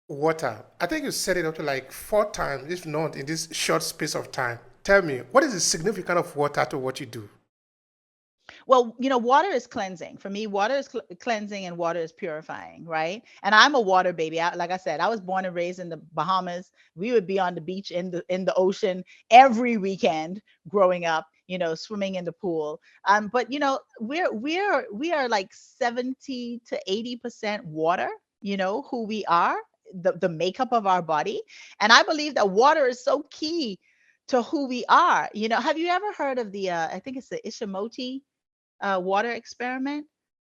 Water. I think you said it up to like 4 times, if not in this short space of time. Tell me, what is the significance of water to what you do? Well, water is cleansing. For me, water is cleansing and water is purifying, right? And I'm a water baby. Like I said, I was born and raised in the Bahamas. We would be on the beach in the ocean every weekend growing up, swimming in the pool. But we are like 70 to 80% water, who we are, the makeup of our body. And I believe that water is so key to who we are. Have you ever heard of the I think it's the Ishimoti water experiment?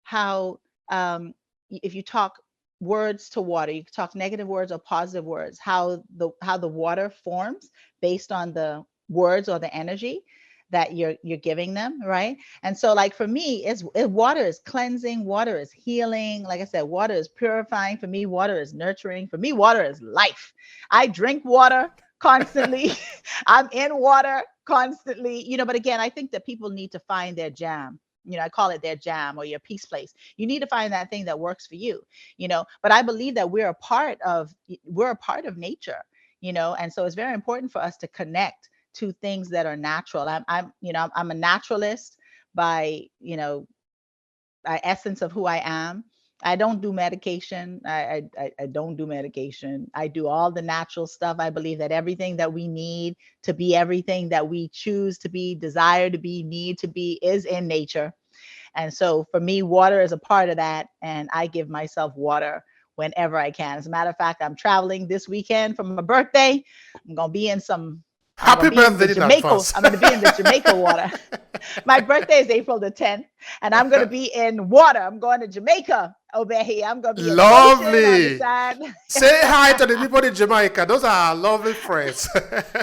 How if you talk words to water, you talk negative words or positive words, how the water forms based on the words or the energy that you're giving them, right? And so, like for me, water is cleansing, water is healing. Like I said, water is purifying. For me, water is nurturing. For me, water is life. I drink water constantly. I'm in water constantly. But again, I think that people need to find their jam. I call it their jam or your peace place. You need to find that thing that works for you. But I believe that we're a part of nature. And so it's very important for us to connect to things that are natural. I'm a naturalist by, by essence of who I am. I don't do medication. I don't do medication. I do all the natural stuff. I believe that everything that we need to be everything that we choose to be, desire to be, need to be is in nature. And so for me, water is a part of that. And I give myself water whenever I can. As a matter of fact, I'm traveling this weekend for my birthday. I'm gonna be in some I'm gonna Happy be in the birthday in Jamaica. advance. I'm gonna be in the Jamaica water. My birthday is April the 10th, and I'm gonna be in water. I'm going to Jamaica. Obehi. I'm gonna be in the ocean on the Lovely. sand. Say hi to the people in Jamaica. Those are our lovely friends.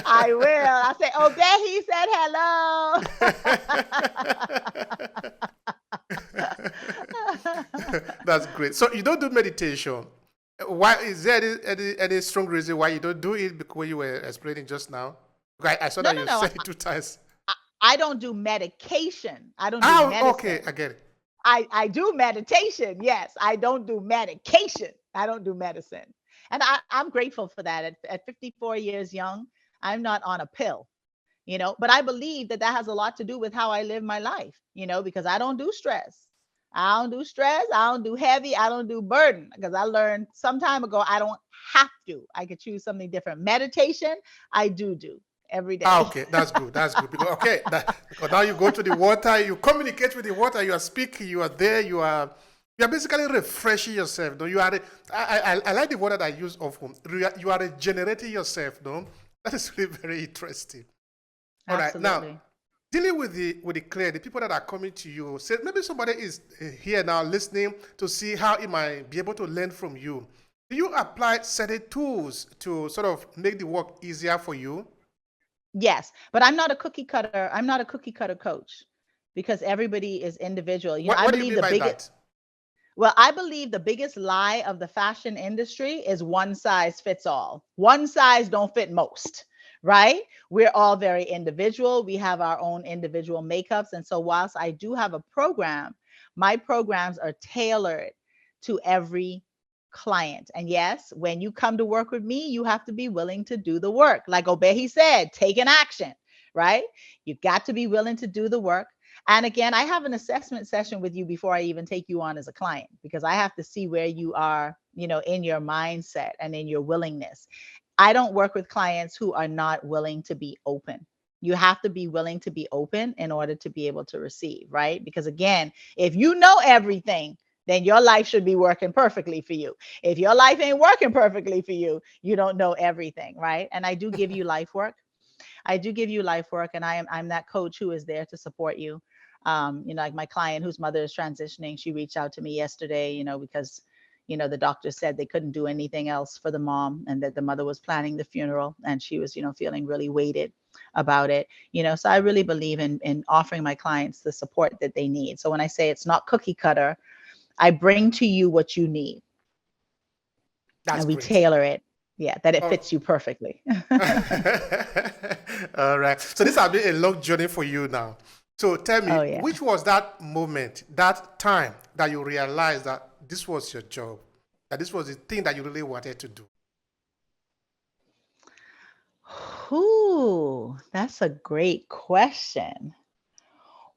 I will. I say, Obehi said hello. That's great. So you don't do meditation. Why is there any strong reason why you don't do it? Because you were explaining just now. I saw No, that no, you no. said it 2 times. I don't do medication. I don't do Ah, okay, medicine. I get it. I do meditation. Yes, I don't do medication. I don't do medicine. And I'm grateful for that. At 54 years young, I'm not on a pill, but I believe that that has a lot to do with how I live my life, because I don't do stress. I don't do stress. I don't do heavy. I don't do burden because I learned some time ago I don't have to. I could choose something different. Meditation, I do every Ah, day. okay, that's good. That's good because now you go to the water, you communicate with the water, you are speaking, you are there, you are basically refreshing yourself. No, you are. I like the word that I use often. You are regenerating yourself. No, that is really very interesting. All right, now Absolutely. dealing with the clear, the people that are coming to you, say maybe somebody is here now listening to see how he might be able to learn from you. Do you apply certain tools to sort of make the work easier for you? Yes, but I'm not a cookie cutter. I'm not a cookie cutter coach because everybody is individual. What I do you believe mean the by biggest that? well, I believe the biggest lie of the fashion industry is one size fits all. One size don't fit most, right? We're all very individual. We have our own individual makeups. And so whilst I do have a program, my programs are tailored to every client. And yes, when you come to work with me, you have to be willing to do the work. Like Obehi said, take an action, right? You got to be willing to do the work. And again, I have an assessment session with you before I even take you on as a client because I have to see where you are, in your mindset and in your willingness. I don't work with clients who are not willing to be open. You have to be willing to be open in order to be able to receive, right? Because again, if you know everything, then your life should be working perfectly for you. If your life ain't working perfectly for you, you don't know everything, right? And I do give you life work. I do give you life work, and I'm that coach who is there to support you. Like my client whose mother is transitioning, she reached out to me yesterday, because the doctor said they couldn't do anything else for the mom and that the mother was planning the funeral and she was, feeling really weighted about it. So I really believe in offering my clients the support that they need. So when I say it's not cookie cutter, I bring to you what you need That's and we great. tailor it. Yeah, that it Oh. fits you perfectly. All right. So this has been a long journey for you now. So tell me, Oh yeah. which was that moment, that time that you realized that this was your job? that this was the thing that you really wanted to do? Ooh, that's a great question.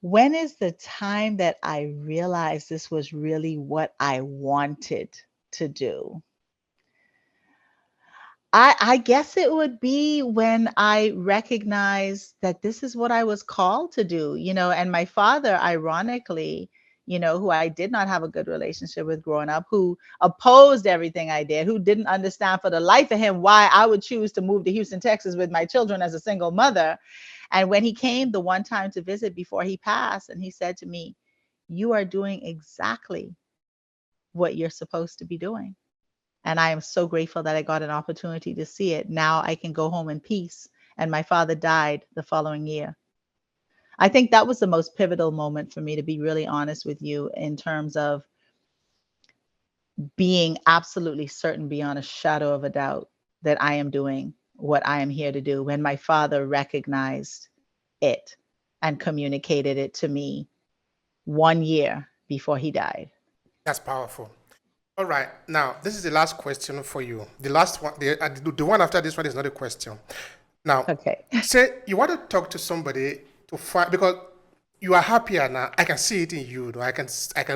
When is the time that I realized this was really what I wanted to do? I guess it would be when I recognized that this is what I was called to do, and my father, ironically, who I did not have a good relationship with growing up, who opposed everything I did, who didn't understand for the life of him why I would choose to move to Houston, Texas with my children as a single mother. And when he came the one time to visit before he passed, and he said to me, "You are doing exactly what you're supposed to be doing." And I am so grateful that I got an opportunity to see it. Now I can go home in peace. And my father died the following year. I think that was the most pivotal moment for me, to be really honest with you, in terms of being absolutely certain beyond a shadow of a doubt that I am doing what I am here to do, when my father recognized it and communicated it to me 1 year before he died. That's powerful. All right. Now, this is the last question for you. The last one, the one after this one is not a question. Now, Okay. say you want to talk to somebody to find, because you are happier now. I can see it in you. I can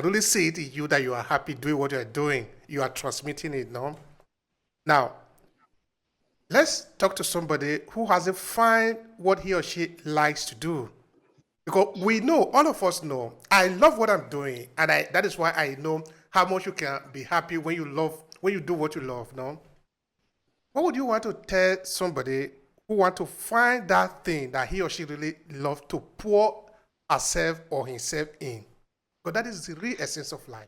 really see it in you that you are happy doing what you are doing. You are transmitting it, no? Now, let's talk to somebody who hasn't find what he or she likes to do. Because we know, all of us know, I love what I'm doing, and that is why I know how much you can be happy when you do what you love, no? What would you want to tell somebody who want to find that thing that he or she really loves to pour herself or himself in? Because that is the real essence of life.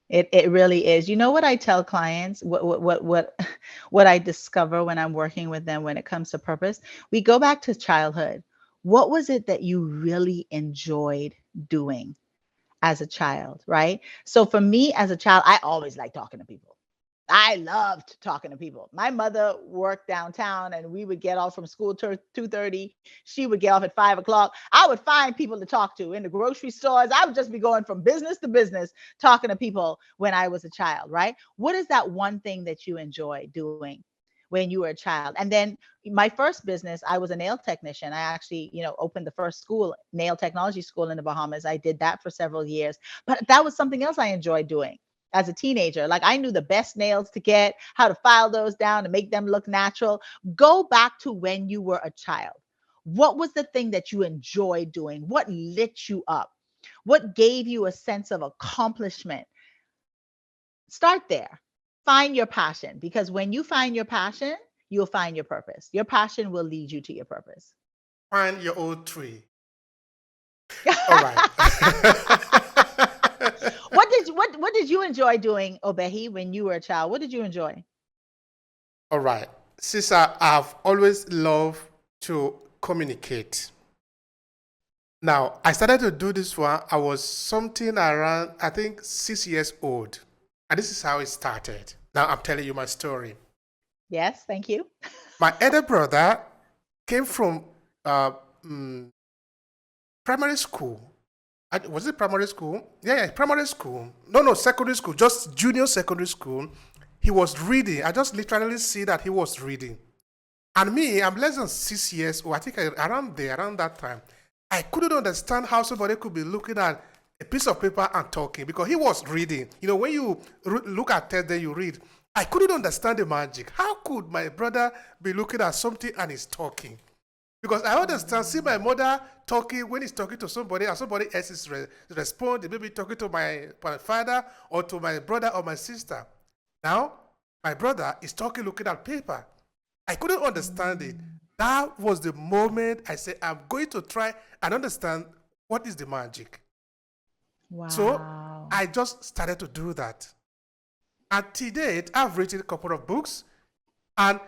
It really is. You know what I tell clients, what I discover when I'm working with them when it comes to purpose? We go back to childhood. What was it that you really enjoyed doing as a child, right? So for me as a child, I always liked talking to people. I loved talking to people. My mother worked downtown, and we would get off from school 2:30. She would get off at 5 o'clock. I would find people to talk to in the grocery stores. I would just be going from business to business talking to people when I was a child, right? What is that one thing that you enjoy doing when you were a child? And then my first business, I was a nail technician. I actually, opened the first school, nail technology school in the Bahamas. I did that for several years, but that was something else I enjoyed doing as a teenager. Like, I knew the best nails to get, how to file those down to make them look natural. Go back to when you were a child. What was the thing that you enjoyed doing? What lit you up? What gave you a sense of accomplishment? Start there. Find your passion, because when you find your passion, you'll find your purpose. Your passion will lead you to your purpose. Find your old tree. All right. What did you enjoy doing, Obehi, when you were a child? What did you enjoy? All right. Sister, I've always loved to communicate. Now, I started to do this one. I was something around, I think, 6 years old. And this is how it started. Now, I'm telling you my story. Yes, thank you. My elder brother came from uh, mm, primary school. Was it primary school? Yeah, primary school. No, secondary school, just junior secondary school. He was reading. I just literally see that he was reading. And me, I'm less than 6 years old. I think around that time, I couldn't understand how somebody could be looking at a piece of paper and talking, because he was reading. When you look at text, then you read. I couldn't understand the magic. How could my brother be looking at something and he's talking? Because I understand, see my mother talking when he's talking to somebody, and somebody else is responding, maybe talking to my father or to my brother or my sister. Now, my brother is talking looking at paper. I couldn't understand it. That was the moment I said, I'm going to try and understand what is the magic. So Wow. I just started to do that. And to date, I've written a couple of books, and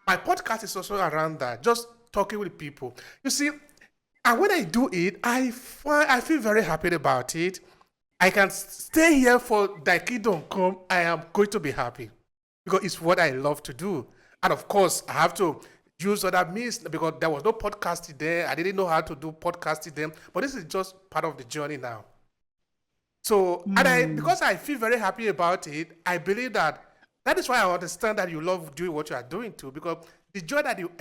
my podcast is also around that, just talking with people. You see, and when I do it, I feel very happy about it. I can stay here for thy kingdom come. I am going to be happy because it's what I love to do. And of course, I have to use other means, because there was no podcasting there. I didn't know how to do podcasting then, but this is just part of the journey now. So, because I feel very happy about it, I believe that is why I understand that you love doing what you are doing too, because the joy that you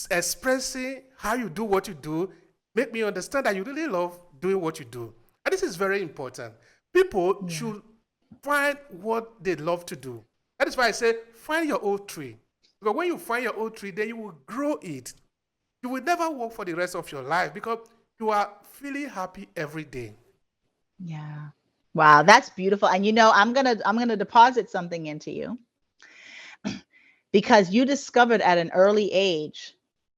expressing how you do what you do, make me understand that you really love doing what you do. And this is very important. People Yeah. should find what they love to do. That is why I say find your own tree. Because when you find your own tree, then you will grow it. You will never work for the rest of your life because you are feeling happy every day. Yeah. Wow, that's beautiful. And I'm gonna deposit something into you because you discovered at an early age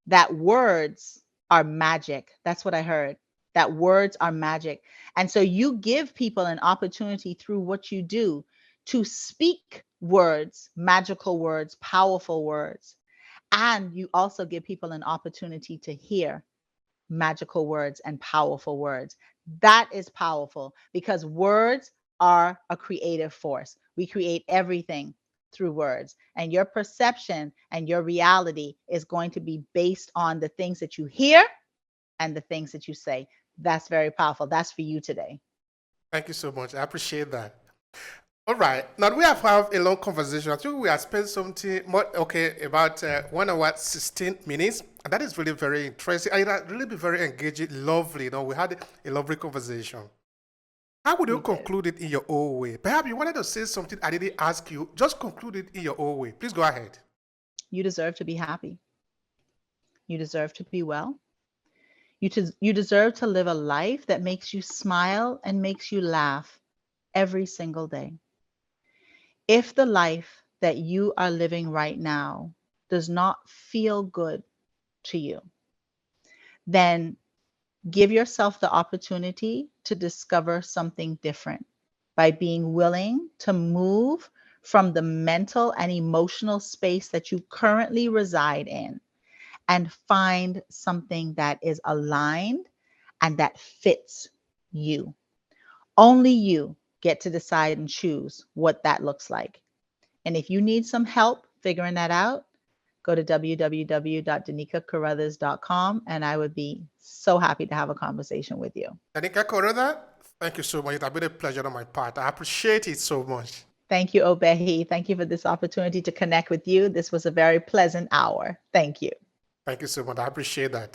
that words are magic. That's what I heard. That words are magic. And so you give people an opportunity through what you do to speak words, magical words, powerful words. And you also give people an opportunity to hear magical words and powerful words. That is powerful because words are a creative force. We create everything through words, and your perception and your reality is going to be based on the things that you hear and the things that you say. That's very powerful. That's for you today. Thank you so much. I appreciate that. All right. Now we have had a long conversation. I think we have spent something more about 1 hour 16 minutes, and that is really very interesting. And it has really been very engaging, lovely. We had a lovely conversation. How would you We did. conclude it in your own way? Perhaps you wanted to say something I didn't ask you. Just conclude it in your own way. Please go ahead. You deserve to be happy. You deserve to be well. You deserve to live a life that makes you smile and makes you laugh every single day. If the life that you are living right now does not feel good to you, then give yourself the opportunity to discover something different by being willing to move from the mental and emotional space that you currently reside in and find something that is aligned and that fits you. Only you get to decide and choose what that looks like. And if you need some help figuring that out, go to www.denikacarothers.com and I would be so happy to have a conversation with you. Danica Corona, thank you so much. It has been a pleasure on my part. I appreciate it so much. Thank you, Obehi. Thank you for this opportunity to connect with you. This was a very pleasant hour. Thank you. Thank you so much. I appreciate that.